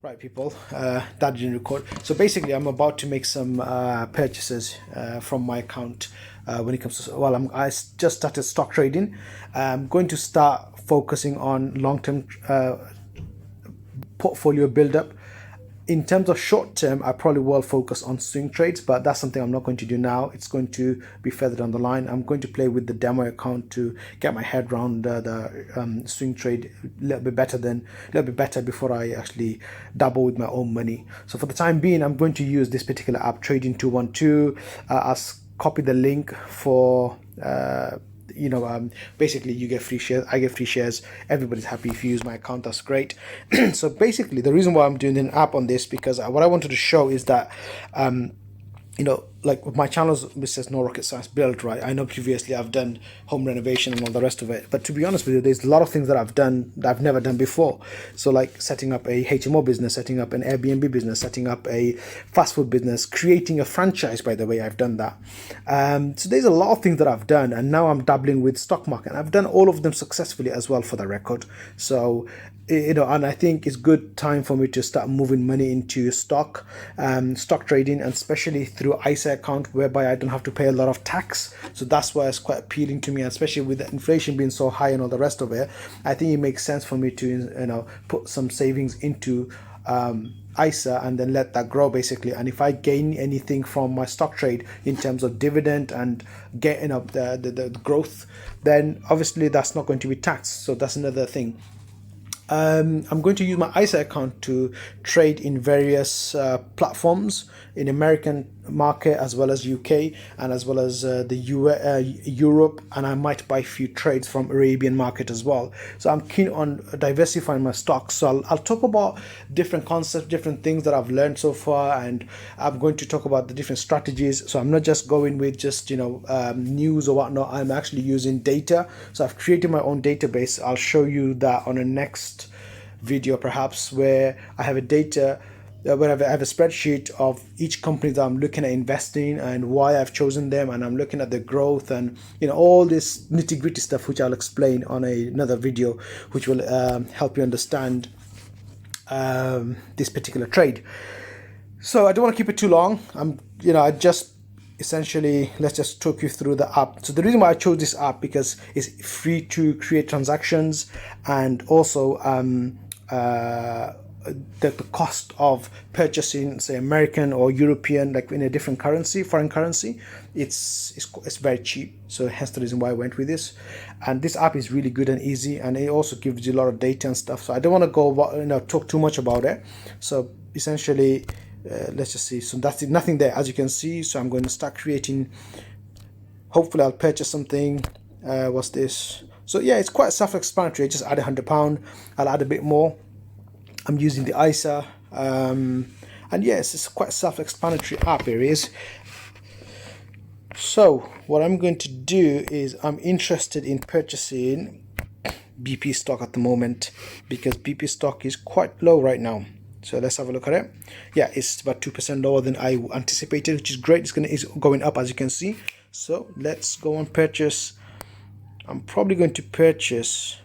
Right, people, that didn't record. So basically, I'm about to make some purchases from my account when it comes to. Well, just started stock trading. I'm going to start focusing on long-term portfolio build-up. In terms of short term, I probably will focus on swing trades, but that's something I'm not going to do now. It's going to be further down the line. I'm going to play with the demo account to get my head around the swing trade a little bit better before I actually dabble with my own money. So for the time being, I'm going to use this particular app, Trading 212. I'll copy the link for. Basically you get free shares, I get free shares, everybody's happy. If you use my account, that's great. So basically the reason why I'm doing an app on this, because what I wanted to show is that like my channel's which says no rocket science build, right? I know previously I've done home renovation and all the rest of it, but to be honest with you, there's a lot of things that I've done that I've never done before. So like setting up a HMO business, setting up an Airbnb business, setting up a fast food business, creating a franchise, by the way, I've done that. So there's a lot of things that I've done, and now I'm dabbling with stock market. I've done all of them successfully as well, for the record. So and I think it's good time for me to start moving money into stock trading, and especially through ISA account, whereby I don't have to pay a lot of tax. So that's why it's quite appealing to me, especially with the inflation being so high and all the rest of it. I think it makes sense for me to put some savings into ISA and then let that grow basically. And if I gain anything from my stock trade in terms of dividend and get the growth, then obviously that's not going to be taxed. So that's another thing. I'm going to use my ISA account to trade in various platforms in American market as well as UK and as well as the Europe, and I might buy a few trades from Arabian market as well. So I'm keen on diversifying my stocks. So I'll talk about different concepts, different things that I've learned so far, and I'm going to talk about the different strategies. So I'm not just going with just news or whatnot. I'm actually using data. So I've created my own database. I'll show you that on the next video perhaps, where I have a data where I have a spreadsheet of each company that I'm looking at investing and why I've chosen them, and I'm looking at the growth and all this nitty-gritty stuff, which I'll explain on another video, which will help you understand this particular trade. So I don't want to keep it too long. I just essentially, let's just talk you through the app. So the reason why I chose this app, because it's free to create transactions, and also the cost of purchasing, say, American or European, like in a different currency, foreign currency, it's very cheap. So hence the reason why I went with this. And this app is really good and easy, and it also gives you a lot of data and stuff. So I don't want to talk too much about it. So essentially, let's just see. So that's it, nothing there, as you can see. So I'm going to start creating. Hopefully I'll purchase something. What's this? So yeah, it's quite self-explanatory. I just add £100. I'll add a bit more. I'm using the ISA, and yes, it's quite self-explanatory app. Here it is. So what I'm going to do is, I'm interested in purchasing BP stock at the moment, because BP stock is quite low right now. So let's have a look at it. Yeah, it's about 2% lower than I anticipated, which is great. It's going up, as you can see. So let's go and purchase. I'm probably going to purchase.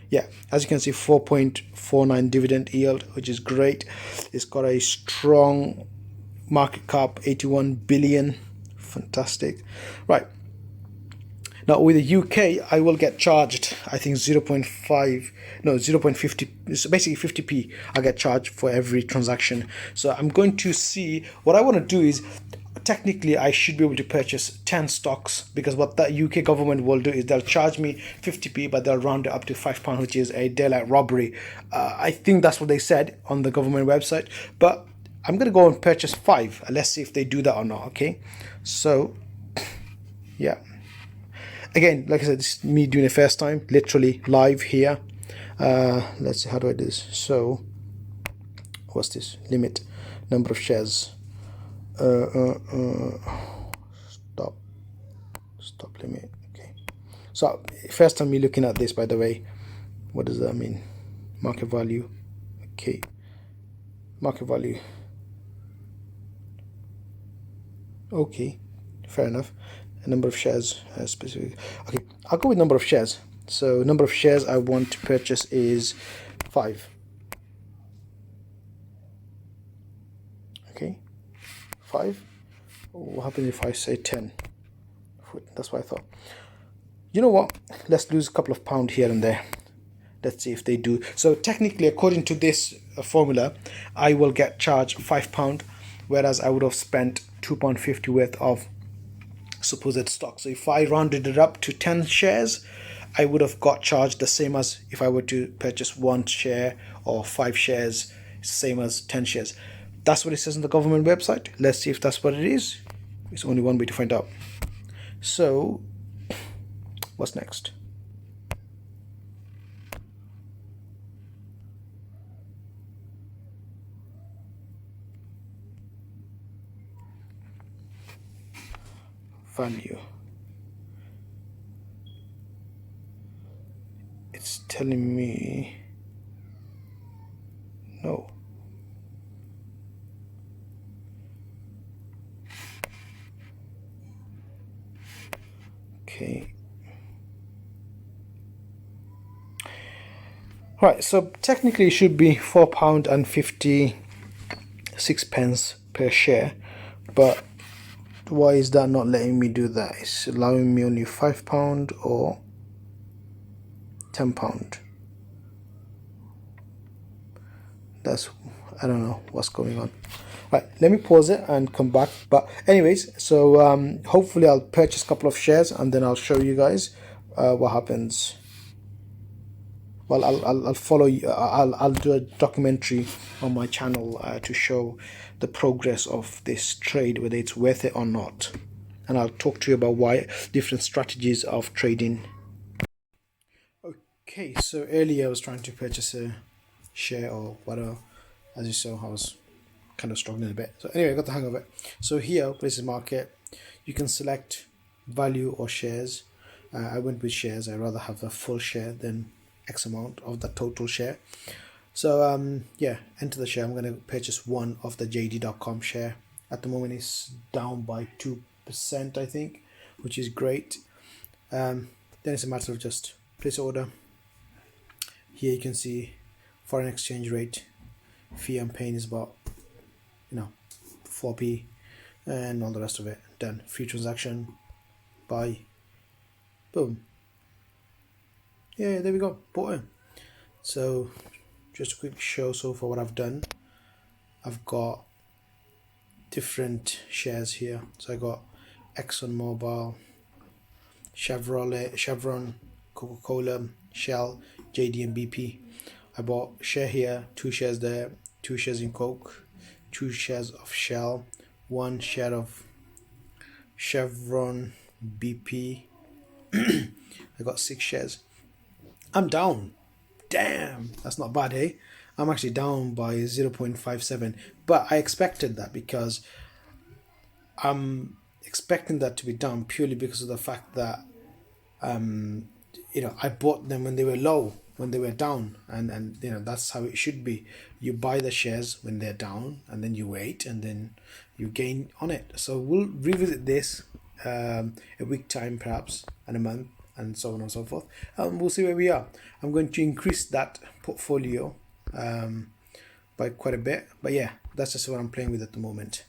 Yeah, as you can see, 4.49 dividend yield, which is great. It's got a strong market cap, 81 billion. Fantastic. Right. Now with the UK, I will get charged, I think 0.50, so basically 50p I get charged for every transaction. So I'm going to see, what I want to do is, technically I should be able to purchase 10 stocks, because what the UK government will do is they'll charge me 50p, but they'll round it up to £5, which is a daylight robbery. I think that's what they said on the government website, but I'm going to go and purchase 5. Let's see if they do that or not. Okay, so yeah, again, like I said, this is me doing it first time, literally live here. Let's see, how do I do this? So what's this? Limit number of shares. Stop limit. Okay, so first time me looking at this, by the way. What does that mean? Market value. Okay, market value. Okay, fair enough. A number of shares, specific. Okay, I'll go with number of shares. So number of shares I want to purchase is 5. Okay, 5. What happens if I say 10? That's what I thought. You know what? Let's lose a couple of pound here and there. Let's see if they do. So technically, according to this formula, I will get charged £5, whereas I would have spent £2.50 worth of supposed stock. So if I rounded it up to 10 shares, I would have got charged the same as if I were to purchase 1 share or 5 shares, same as 10 shares. That's what it says on the government website. Let's see if that's what it is. It's only one way to find out. So what's next? Value. It's telling me no. Okay. Right, so technically it should be £4.56 per share, but why is that not letting me do that? It's allowing me only £5 or £10. That's, I don't know what's going on. Right, let me pause it and come back. But anyways, so hopefully I'll purchase a couple of shares and then I'll show you guys what happens. Well, I'll follow you. I'll do a documentary on my channel to show the progress of this trade, whether it's worth it or not, and I'll talk to you about why different strategies of trading. Okay, so earlier I was trying to purchase a share or whatever. As you saw, I was kind of struggling a bit. So anyway, I got the hang of it. So here, Places Market, you can select value or shares. I went with shares. I rather have a full share than X amount of the total share. So yeah, enter the share. I'm going to purchase one of the JD.com share. At the moment it's down by 2%, I think, which is great. Then it's a matter of just place order. Here you can see foreign exchange rate. Fee I'm paying is about 4p, and all the rest of it. Done. Free transaction. Buy. Boom. Yeah, there we go. Bought it. So just a quick show so far what I've done. I've got different shares here. So I got ExxonMobil, Chevron, Coca-Cola, Shell, JD and BP. I bought share here, 2 shares there, 2 shares in Coke, 2 shares of Shell, 1 share of Chevron, BP. I got 6 shares. I'm down. Damn, that's not bad, eh? I'm actually down by 0.57, but I expected that because I'm expecting that to be down purely because of the fact that I bought them when they were low, when they were down, and that's how it should be. You buy the shares when they're down, and then you wait, and then you gain on it. So we'll revisit this a week time perhaps, and a month, and so on and so forth. We'll see where we are. I'm going to increase that portfolio by quite a bit, but yeah, that's just what I'm playing with at the moment.